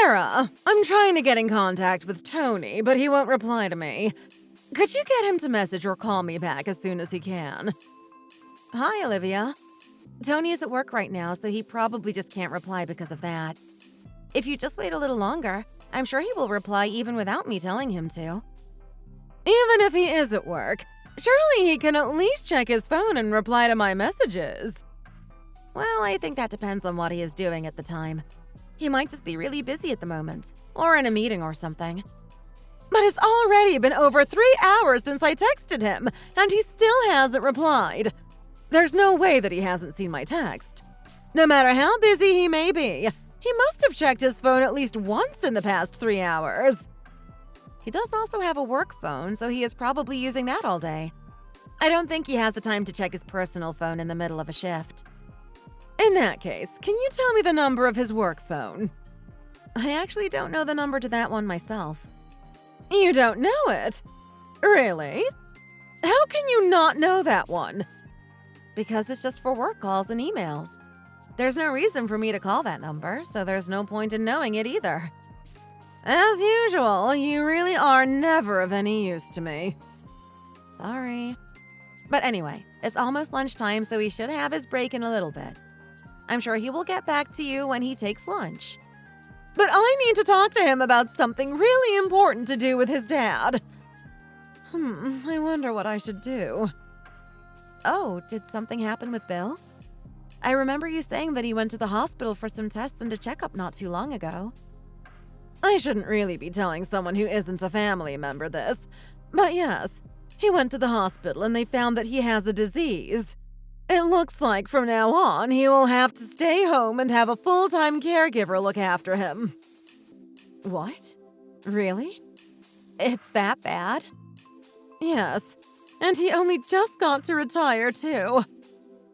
Sarah, I'm trying to get in contact with Tony, but he won't reply to me. Could you get him to message or call me back as soon as he can? Hi, Olivia. Tony is at work right now, so he probably just can't reply because of that. If you just wait a little longer, I'm sure he will reply even without me telling him to. Even if he is at work, surely he can at least check his phone and reply to my messages. Well, I think that depends on what he is doing at the time. He might just be really busy at the moment, or in a meeting or something. But it's already been over 3 hours since I texted him, and he still hasn't replied. There's no way that he hasn't seen my text. No matter how busy he may be, he must have checked his phone at least once in the past 3 hours. He does also have a work phone, so he is probably using that all day. I don't think he has the time to check his personal phone in the middle of a shift. In that case, can you tell me the number of his work phone? I actually don't know the number to that one myself. You don't know it? Really? How can you not know that one? Because it's just for work calls and emails. There's no reason for me to call that number, so there's no point in knowing it either. As usual, you really are never of any use to me. Sorry. But anyway, it's almost lunchtime, so he should have his break in a little bit. I'm sure he will get back to you when he takes lunch. But I need to talk to him about something really important to do with his dad. I wonder what I should do. Oh, did something happen with Bill? I remember you saying that he went to the hospital for some tests and a checkup not too long ago. I shouldn't really be telling someone who isn't a family member this, but yes, he went to the hospital and they found that he has a disease. It looks like from now on he will have to stay home and have a full-time caregiver look after him. What? Really? It's that bad? Yes, and he only just got to retire too.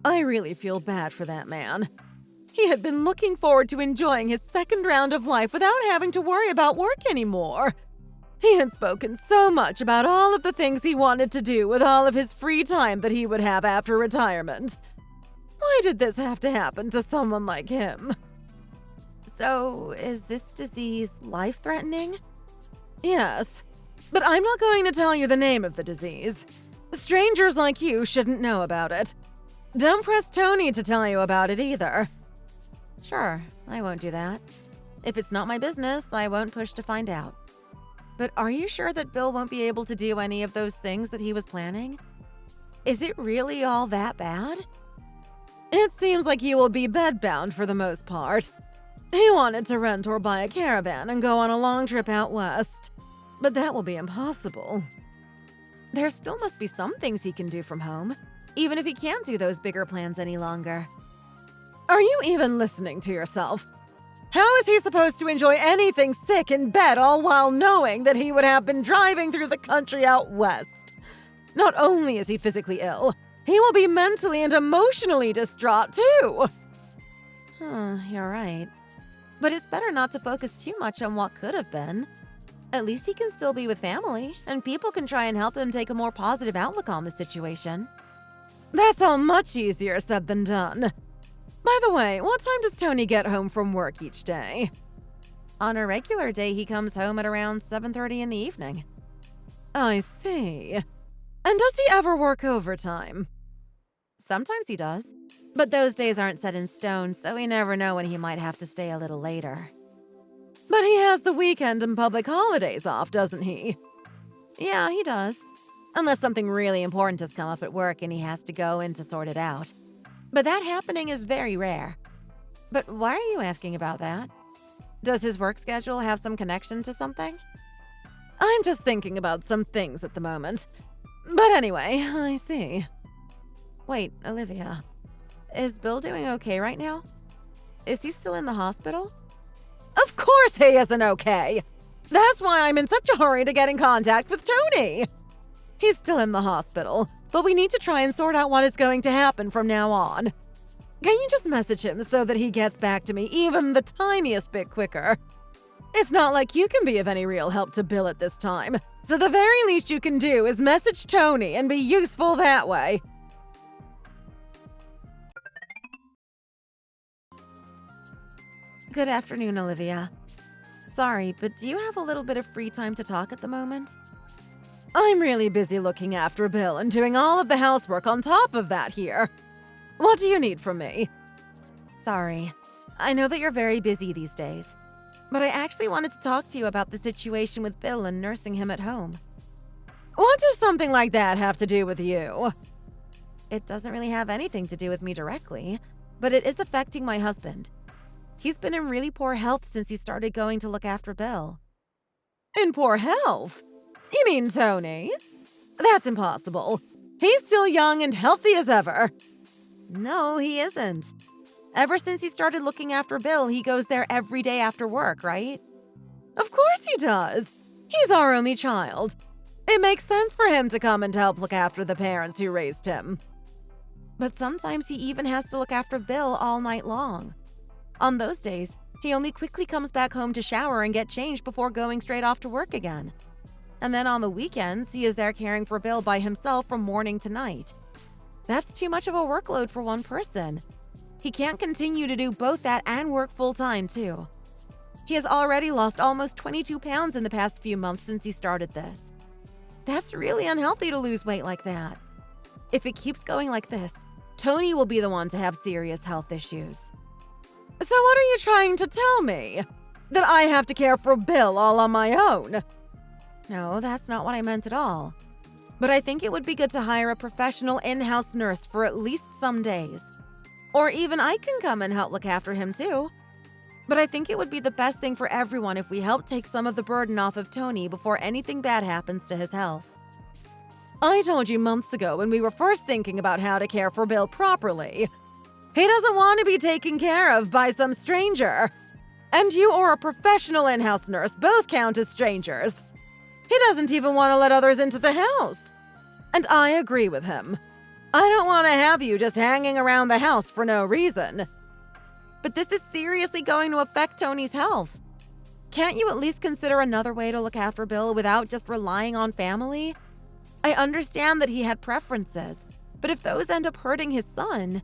I really feel bad for that man. He had been looking forward to enjoying his second round of life without having to worry about work anymore. He had spoken so much about all of the things he wanted to do with all of his free time that he would have after retirement. Why did this have to happen to someone like him? So, is this disease life-threatening? Yes, but I'm not going to tell you the name of the disease. Strangers like you shouldn't know about it. Don't press Tony to tell you about it either. Sure, I won't do that. If it's not my business, I won't push to find out. But are you sure that Bill won't be able to do any of those things that he was planning? Is it really all that bad? It seems like he will be bedbound for the most part. He wanted to rent or buy a caravan and go on a long trip out west. But that will be impossible. There still must be some things he can do from home, even if he can't do those bigger plans any longer. Are you even listening to yourself? How is he supposed to enjoy anything sick in bed all while knowing that he would have been driving through the country out west? Not only is he physically ill, he will be mentally and emotionally distraught too. You're right. But it's better not to focus too much on what could have been. At least he can still be with family, and people can try and help him take a more positive outlook on the situation. That's all much easier said than done. By the way, what time does Tony get home from work each day? On a regular day, he comes home at around 7:30 in the evening. I see. And does he ever work overtime? Sometimes he does, but those days aren't set in stone, so we never know when he might have to stay a little later. But he has the weekend and public holidays off, doesn't he? Yeah, he does. Unless something really important has come up at work and he has to go in to sort it out. But that happening is very rare. But why are you asking about that? Does his work schedule have some connection to something? I'm just thinking about some things at the moment. But anyway, I see. Wait, Olivia. Is Bill doing okay right now? Is he still in the hospital? Of course he isn't okay! That's why I'm in such a hurry to get in contact with Tony! He's still in the hospital, but we need to try and sort out what is going to happen from now on. Can you just message him so that he gets back to me even the tiniest bit quicker? It's not like you can be of any real help to Bill at this time, so the very least you can do is message Tony and be useful that way. Good afternoon, Olivia. Sorry, but do you have a little bit of free time to talk at the moment? I'm really busy looking after Bill and doing all of the housework on top of that here. What do you need from me? Sorry. I know that you're very busy these days, but I actually wanted to talk to you about the situation with Bill and nursing him at home. What does something like that have to do with you? It doesn't really have anything to do with me directly, but it is affecting my husband. He's been in really poor health since he started going to look after Bill. In poor health? You mean Tony? That's impossible. He's still young and healthy as ever. No, he isn't. Ever since he started looking after Bill, he goes there every day after work, right? Of course he does. He's our only child. It makes sense for him to come and help look after the parents who raised him. But sometimes he even has to look after Bill all night long. On those days, he only quickly comes back home to shower and get changed before going straight off to work again. And then on the weekends, he is there caring for Bill by himself from morning to night. That's too much of a workload for one person. He can't continue to do both that and work full-time, too. He has already lost almost 22 pounds in the past few months since he started this. That's really unhealthy to lose weight like that. If it keeps going like this, Tony will be the one to have serious health issues. So what are you trying to tell me? That I have to care for Bill all on my own? No, that's not what I meant at all. But I think it would be good to hire a professional in-house nurse for at least some days. Or even I can come and help look after him too. But I think it would be the best thing for everyone if we help take some of the burden off of Tony before anything bad happens to his health. I told you months ago when we were first thinking about how to care for Bill properly. He doesn't want to be taken care of by some stranger. And you or a professional in-house nurse both count as strangers. He doesn't even want to let others into the house. And I agree with him. I don't want to have you just hanging around the house for no reason. But this is seriously going to affect Tony's health. Can't you at least consider another way to look after Bill without just relying on family? I understand that he had preferences, but if those end up hurting his son...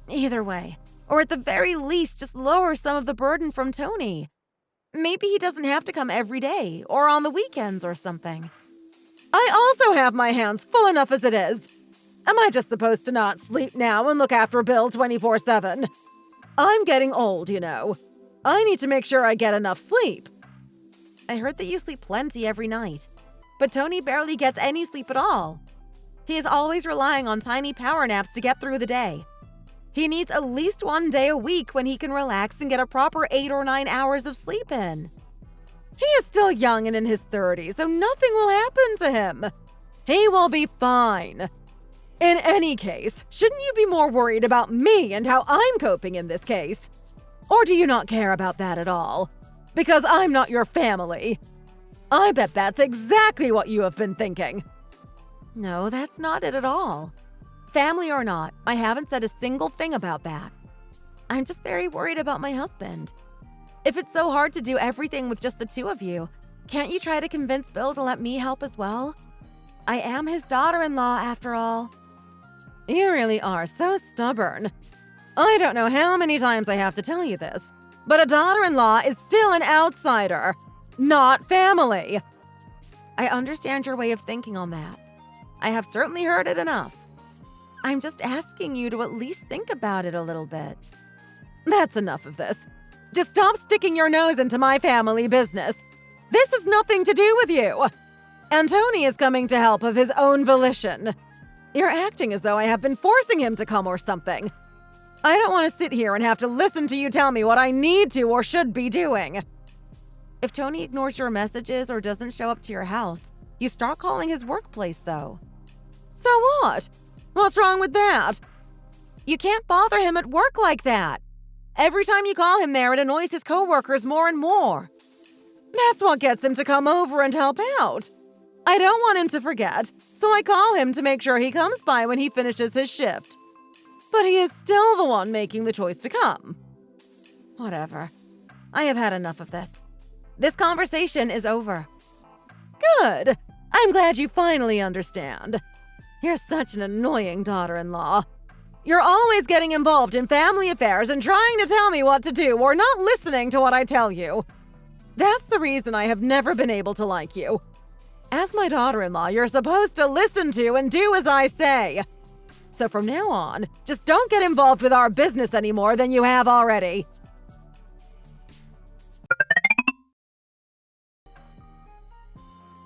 Either way, or at the very least, just lower some of the burden from Tony. Maybe he doesn't have to come every day, or on the weekends or something. I also have my hands full enough as it is. Am I just supposed to not sleep now and look after Bill 24/7? I'm getting old, you know. I need to make sure I get enough sleep. I heard that you sleep plenty every night, but Tony barely gets any sleep at all. He is always relying on tiny power naps to get through the day. He needs at least one day a week when he can relax and get a proper 8 or 9 hours of sleep in. He is still young and in his 30s, so nothing will happen to him. He will be fine. In any case, shouldn't you be more worried about me and how I'm coping in this case? Or do you not care about that at all? Because I'm not your family. I bet that's exactly what you have been thinking. No, that's not it at all. Family or not, I haven't said a single thing about that. I'm just very worried about my husband. If it's so hard to do everything with just the two of you, can't you try to convince Bill to let me help as well? I am his daughter-in-law, after all. You really are so stubborn. I don't know how many times I have to tell you this, but a daughter-in-law is still an outsider, not family. I understand your way of thinking on that. I have certainly heard it enough. I'm just asking you to at least think about it a little bit. That's enough of this. Just stop sticking your nose into my family business. This has nothing to do with you. And Tony is coming to help of his own volition. You're acting as though I have been forcing him to come or something. I don't want to sit here and have to listen to you tell me what I need to or should be doing. If Tony ignores your messages or doesn't show up to your house, you start calling his workplace, though. So what? What's wrong with that? You can't bother him at work like that. Every time you call him there, it annoys his coworkers more and more. That's what gets him to come over and help out. I don't want him to forget, so I call him to make sure he comes by when he finishes his shift. But he is still the one making the choice to come. Whatever. I have had enough of this. This conversation is over. Good. I'm glad you finally understand. You're such an annoying daughter-in-law. You're always getting involved in family affairs and trying to tell me what to do or not listening to what I tell you. That's the reason I have never been able to like you. As my daughter-in-law, you're supposed to listen to and do as I say. So from now on, just don't get involved with our business any more than you have already.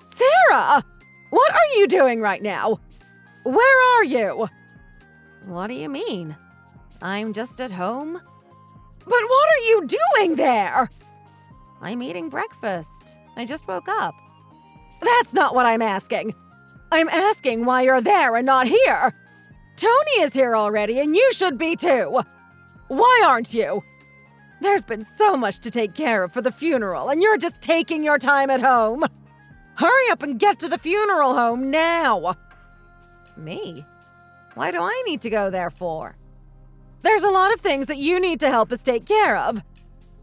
Sarah! What are you doing right now? Where are you? What do you mean? I'm just at home. But what are you doing there? I'm eating breakfast. I just woke up. That's not what I'm asking. I'm asking why you're there and not here. Tony is here already, and you should be too. Why aren't you? There's been so much to take care of for the funeral, and you're just taking your time at home. Hurry up and get to the funeral home now. Me? Why do I need to go there for? There's a lot of things that you need to help us take care of.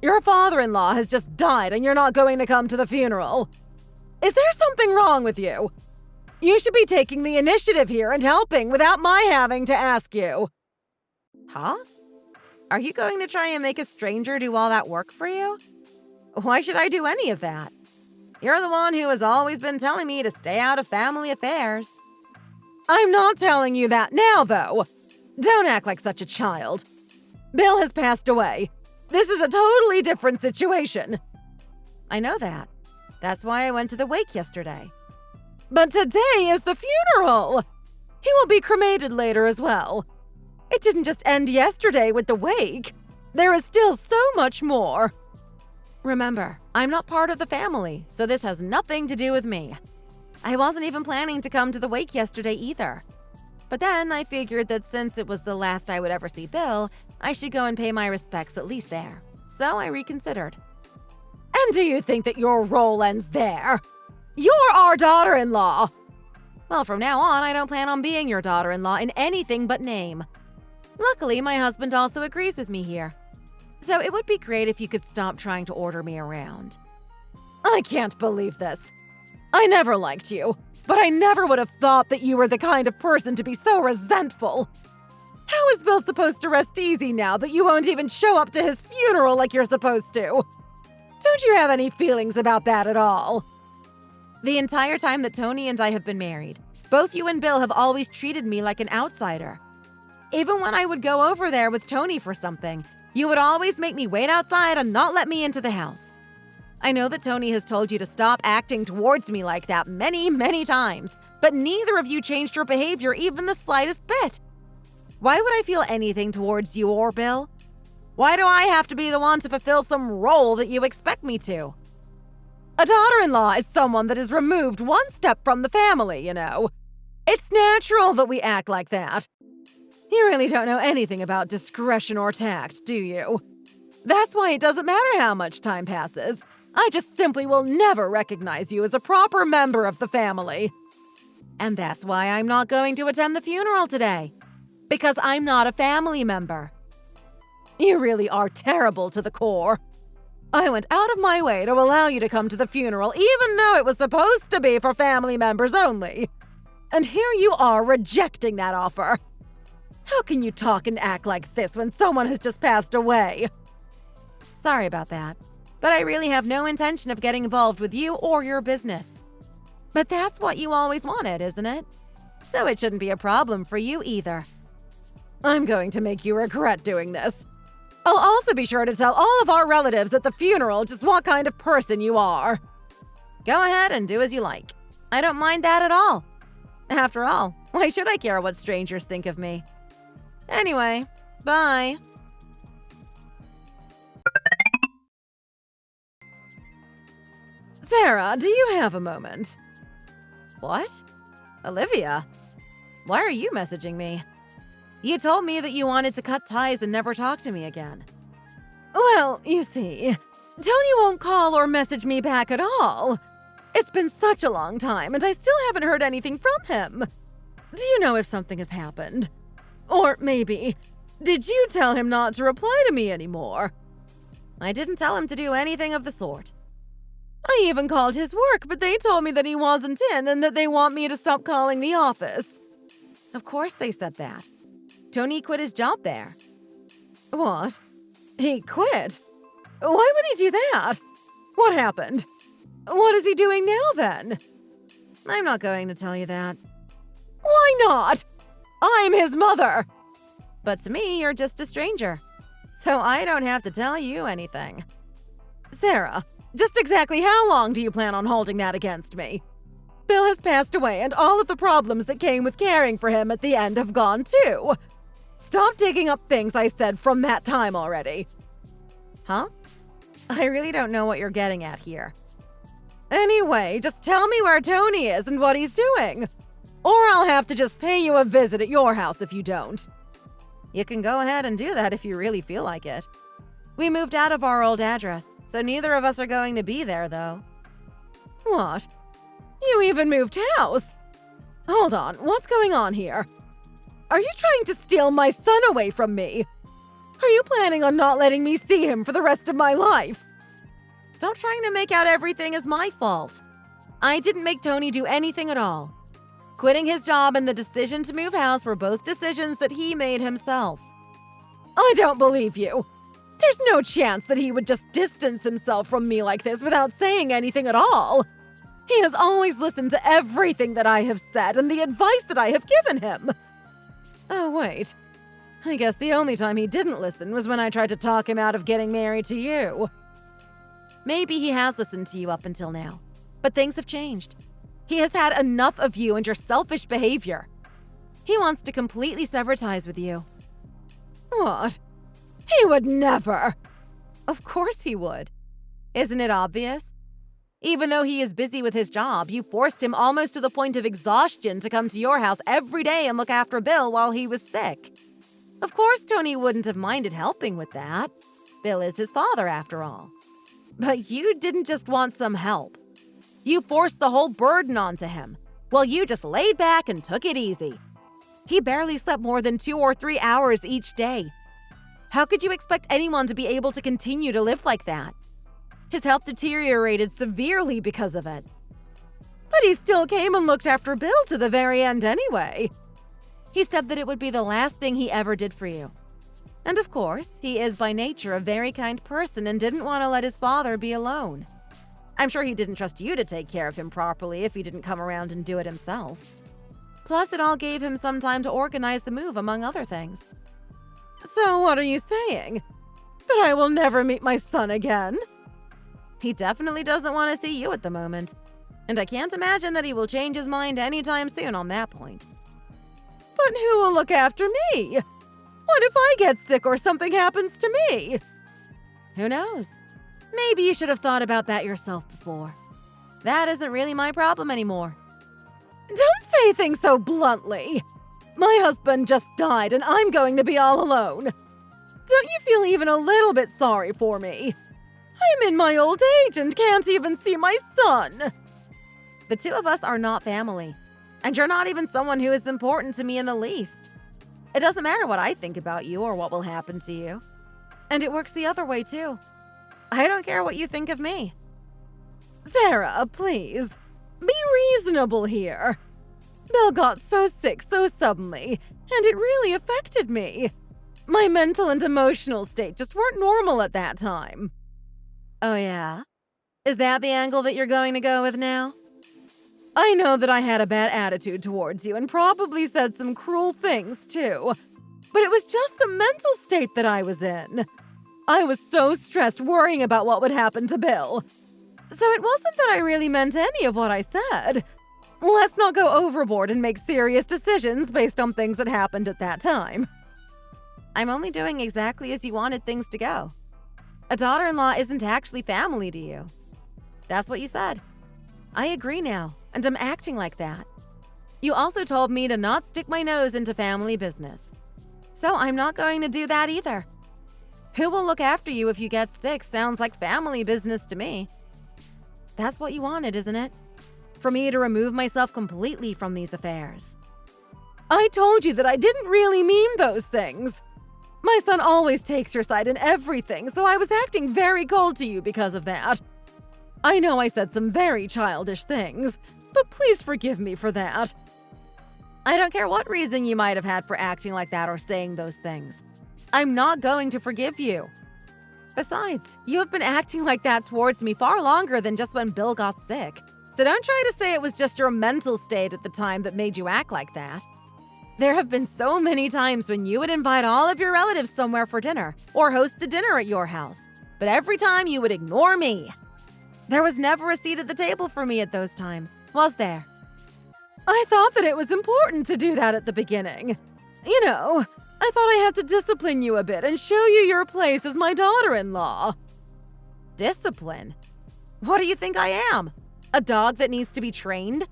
Your father-in-law has just died, and you're not going to come to the funeral. Is there something wrong with you? You should be taking the initiative here and helping without my having to ask you. Huh? Are you going to try and make a stranger do all that work for you? Why should I do any of that? You're the one who has always been telling me to stay out of family affairs. I'm not telling you that now, though. Don't act like such a child. Bill has passed away. This is a totally different situation. I know that. That's why I went to the wake yesterday. But today is the funeral! He will be cremated later as well. It didn't just end yesterday with the wake. There is still so much more. Remember, I'm not part of the family, so this has nothing to do with me. I wasn't even planning to come to the wake yesterday either. But then I figured that since it was the last I would ever see Bill, I should go and pay my respects at least there. So I reconsidered. And do you think that your role ends there? You're our daughter-in-law! Well, from now on, I don't plan on being your daughter-in-law in anything but name. Luckily, my husband also agrees with me here. So it would be great if you could stop trying to order me around. I can't believe this. I never liked you, but I never would have thought that you were the kind of person to be so resentful. How is Bill supposed to rest easy now that you won't even show up to his funeral like you're supposed to? Don't you have any feelings about that at all? The entire time that Tony and I have been married, both you and Bill have always treated me like an outsider. Even when I would go over there with Tony for something, you would always make me wait outside and not let me into the house. I know that Tony has told you to stop acting towards me like that many, many times, but neither of you changed your behavior even the slightest bit. Why would I feel anything towards you or Bill? Why do I have to be the one to fulfill some role that you expect me to? A daughter-in-law is someone that is removed one step from the family, you know. It's natural that we act like that. You really don't know anything about discretion or tact, do you? That's why it doesn't matter how much time passes. I just simply will never recognize you as a proper member of the family. And that's why I'm not going to attend the funeral today. Because I'm not a family member. You really are terrible to the core. I went out of my way to allow you to come to the funeral even though it was supposed to be for family members only. And here you are rejecting that offer. How can you talk and act like this when someone has just passed away? Sorry about that, but I really have no intention of getting involved with you or your business. But that's what you always wanted, isn't it? So it shouldn't be a problem for you either. I'm going to make you regret doing this. I'll also be sure to tell all of our relatives at the funeral just what kind of person you are. Go ahead and do as you like. I don't mind that at all. After all, why should I care what strangers think of me? Anyway, bye. Sarah, do you have a moment? What? Olivia? Why are you messaging me? You told me that you wanted to cut ties and never talk to me again. Well, you see, Tony won't call or message me back at all. It's been such a long time, and I still haven't heard anything from him. Do you know if something has happened? Or maybe, did you tell him not to reply to me anymore? I didn't tell him to do anything of the sort. I even called his work, but they told me that he wasn't in and that they want me to stop calling the office. Of course they said that. Tony quit his job there. What? He quit? Why would he do that? What happened? What is he doing now, then? I'm not going to tell you that. Why not? I'm his mother! But to me, you're just a stranger. So I don't have to tell you anything. Sarah, just exactly how long do you plan on holding that against me? Bill has passed away, and all of the problems that came with caring for him at the end have gone too. Stop digging up things I said from that time already. Huh? I really don't know what you're getting at here. Anyway, just tell me where Tony is and what he's doing. Or I'll have to just pay you a visit at your house if you don't. You can go ahead and do that if you really feel like it. We moved out of our old address, so neither of us are going to be there, though. What? You even moved house? Hold on, what's going on here? Are you trying to steal my son away from me? Are you planning on not letting me see him for the rest of my life? Stop trying to make out everything is my fault. I didn't make Tony do anything at all. Quitting his job and the decision to move house were both decisions that he made himself. I don't believe you. There's no chance that he would just distance himself from me like this without saying anything at all. He has always listened to everything that I have said and the advice that I have given him. Oh, wait. I guess the only time he didn't listen was when I tried to talk him out of getting married to you. Maybe he has listened to you up until now, but things have changed. He has had enough of you and your selfish behavior. He wants to completely sever ties with you. What? He would never! Of course he would. Isn't it obvious? Even though he is busy with his job, you forced him almost to the point of exhaustion to come to your house every day and look after Bill while he was sick. Of course Tony wouldn't have minded helping with that. Bill is his father, after all. But you didn't just want some help. You forced the whole burden onto him, while you just laid back and took it easy. He barely slept more than 2 or 3 hours each day. How could you expect anyone to be able to continue to live like that? His health deteriorated severely because of it. But he still came and looked after Bill to the very end anyway. He said that it would be the last thing he ever did for you. And of course, he is by nature a very kind person and didn't want to let his father be alone. I'm sure he didn't trust you to take care of him properly if he didn't come around and do it himself. Plus, it all gave him some time to organize the move, among other things. So what are you saying? That I will never meet my son again? He definitely doesn't want to see you at the moment. And I can't imagine that he will change his mind anytime soon on that point. But who will look after me? What if I get sick or something happens to me? Who knows? Maybe you should have thought about that yourself before. That isn't really my problem anymore. Don't say things so bluntly. My husband just died and I'm going to be all alone. Don't you feel even a little bit sorry for me? I'm in my old age and can't even see my son. The two of us are not family, and you're not even someone who is important to me in the least. It doesn't matter what I think about you or what will happen to you. And it works the other way too. I don't care what you think of me. Sarah, please, be reasonable here. Bill got so sick so suddenly, and it really affected me. My mental and emotional state just weren't normal at that time. Oh yeah? Is that the angle that you're going to go with now? I know that I had a bad attitude towards you and probably said some cruel things too, but it was just the mental state that I was in. I was so stressed worrying about what would happen to Bill. So it wasn't that I really meant any of what I said. Let's not go overboard and make serious decisions based on things that happened at that time. I'm only doing exactly as you wanted things to go. A daughter-in-law isn't actually family to you. That's what you said. I agree now, and I'm acting like that. You also told me to not stick my nose into family business. So I'm not going to do that either. Who will look after you if you get sick sounds like family business to me. That's what you wanted, isn't it? For me to remove myself completely from these affairs. I told you that I didn't really mean those things. My son always takes your side in everything, so I was acting very cold to you because of that. I know I said some very childish things, but please forgive me for that. I don't care what reason you might have had for acting like that or saying those things. I'm not going to forgive you. Besides, you have been acting like that towards me far longer than just when Bill got sick. So don't try to say it was just your mental state at the time that made you act like that. There have been so many times when you would invite all of your relatives somewhere for dinner or host a dinner at your house, but every time you would ignore me. There was never a seat at the table for me at those times, was there? I thought that it was important to do that at the beginning. You know, I thought I had to discipline you a bit and show you your place as my daughter-in-law. Discipline? What do you think I am? A dog that needs to be trained?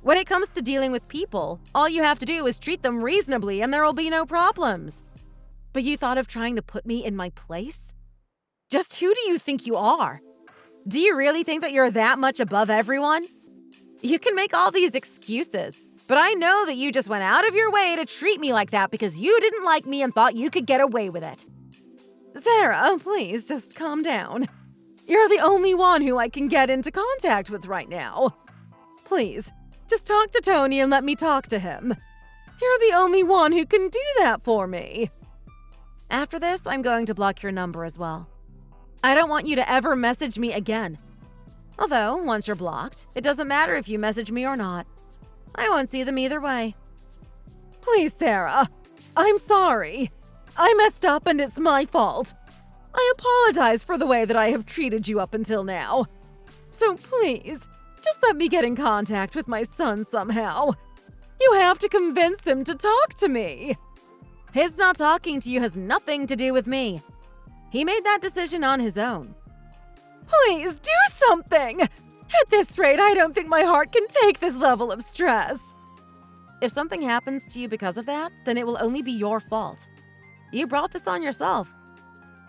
When it comes to dealing with people, all you have to do is treat them reasonably and there will be no problems. But you thought of trying to put me in my place? Just who do you think you are? Do you really think that you're that much above everyone? You can make all these excuses, but I know that you just went out of your way to treat me like that because you didn't like me and thought you could get away with it. Sarah, please just calm down. You're the only one who I can get into contact with right now. Please, just talk to Tony and let me talk to him. You're the only one who can do that for me. After this, I'm going to block your number as well. I don't want you to ever message me again. Although, once you're blocked, it doesn't matter if you message me or not. I won't see them either way. Please, Sarah. I'm sorry. I messed up and it's my fault. I apologize for the way that I have treated you up until now. So please, just let me get in contact with my son somehow. You have to convince him to talk to me. His not talking to you has nothing to do with me. He made that decision on his own. Please do something! At this rate, I don't think my heart can take this level of stress. If something happens to you because of that, then it will only be your fault. You brought this on yourself.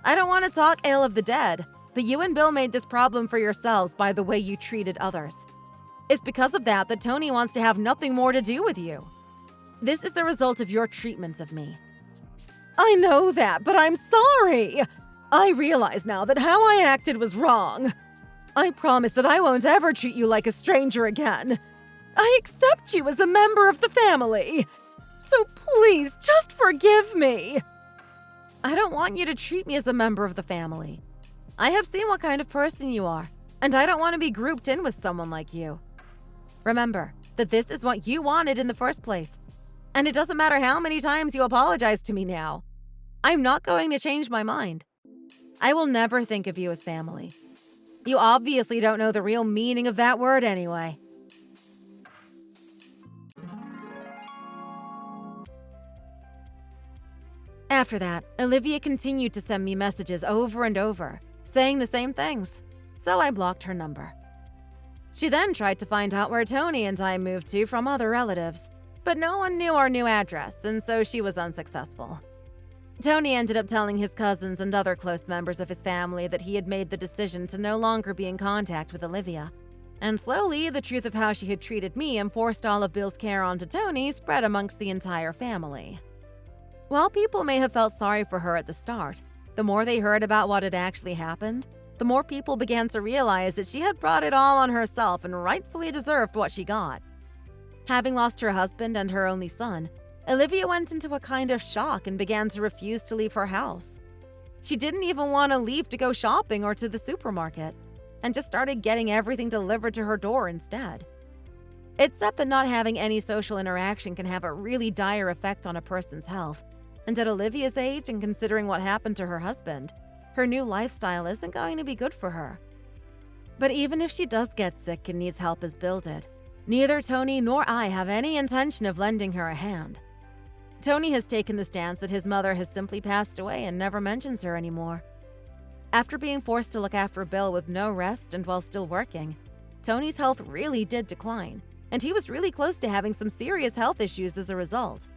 I don't want to talk ill of the dead, but you and Bill made this problem for yourselves by the way you treated others. It's because of that that Tony wants to have nothing more to do with you. This is the result of your treatment of me. I know that, but I'm sorry. I realize now that how I acted was wrong. I promise that I won't ever treat you like a stranger again. I accept you as a member of the family. So please, just forgive me. I don't want you to treat me as a member of the family. I have seen what kind of person you are, and I don't want to be grouped in with someone like you. Remember that this is what you wanted in the first place, and it doesn't matter how many times you apologize to me now. I'm not going to change my mind. I will never think of you as family. You obviously don't know the real meaning of that word anyway. After that, Olivia continued to send me messages over and over, saying the same things, so I blocked her number. She then tried to find out where Tony and I moved to from other relatives, but no one knew our new address, and so she was unsuccessful. Tony ended up telling his cousins and other close members of his family that he had made the decision to no longer be in contact with Olivia. And slowly, the truth of how she had treated me and forced all of Bill's care onto Tony spread amongst the entire family. While people may have felt sorry for her at the start, the more they heard about what had actually happened, the more people began to realize that she had brought it all on herself and rightfully deserved what she got. Having lost her husband and her only son, Olivia went into a kind of shock and began to refuse to leave her house. She didn't even want to leave to go shopping or to the supermarket, and just started getting everything delivered to her door instead. It's said that not having any social interaction can have a really dire effect on a person's health, and at Olivia's age and considering what happened to her husband, her new lifestyle isn't going to be good for her. But even if she does get sick and needs help as Bill did, neither Tony nor I have any intention of lending her a hand. Tony has taken the stance that his mother has simply passed away and never mentions her anymore. After being forced to look after Bill with no rest and while still working, Tony's health really did decline, and he was really close to having some serious health issues as a result.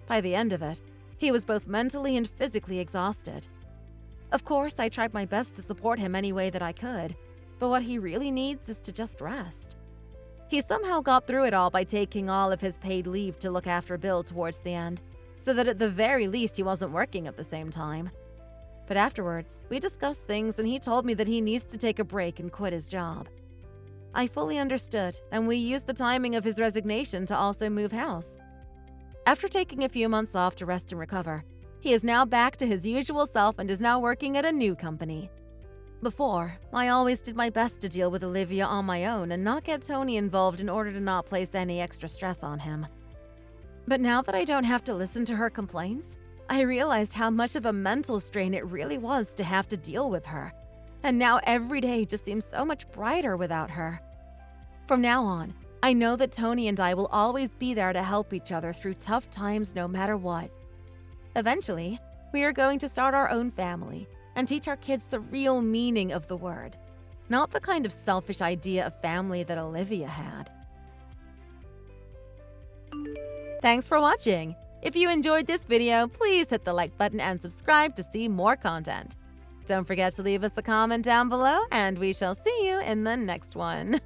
By the end of it, he was both mentally and physically exhausted. Of course, I tried my best to support him any way that I could, but what he really needs is to just rest. He somehow got through it all by taking all of his paid leave to look after Bill towards the end, so that at the very least he wasn't working at the same time. But afterwards, we discussed things and he told me that he needs to take a break and quit his job. I fully understood, and we used the timing of his resignation to also move house. After taking a few months off to rest and recover, He is now back to his usual self and is now working at a new company. Before, I always did my best to deal with Olivia on my own and not get Tony involved in order to not place any extra stress on him. But now that I don't have to listen to her complaints, I realized how much of a mental strain it really was to have to deal with her. And now every day just seems so much brighter without her. From now on, I know that Tony and I will always be there to help each other through tough times no matter what. Eventually, we are going to start our own family and teach our kids the real meaning of the word, not the kind of selfish idea of family that Olivia had. Thanks for watching! If you enjoyed this video, please hit the like button and subscribe to see more content. Don't forget to leave us a comment down below, and we shall see you in the next one.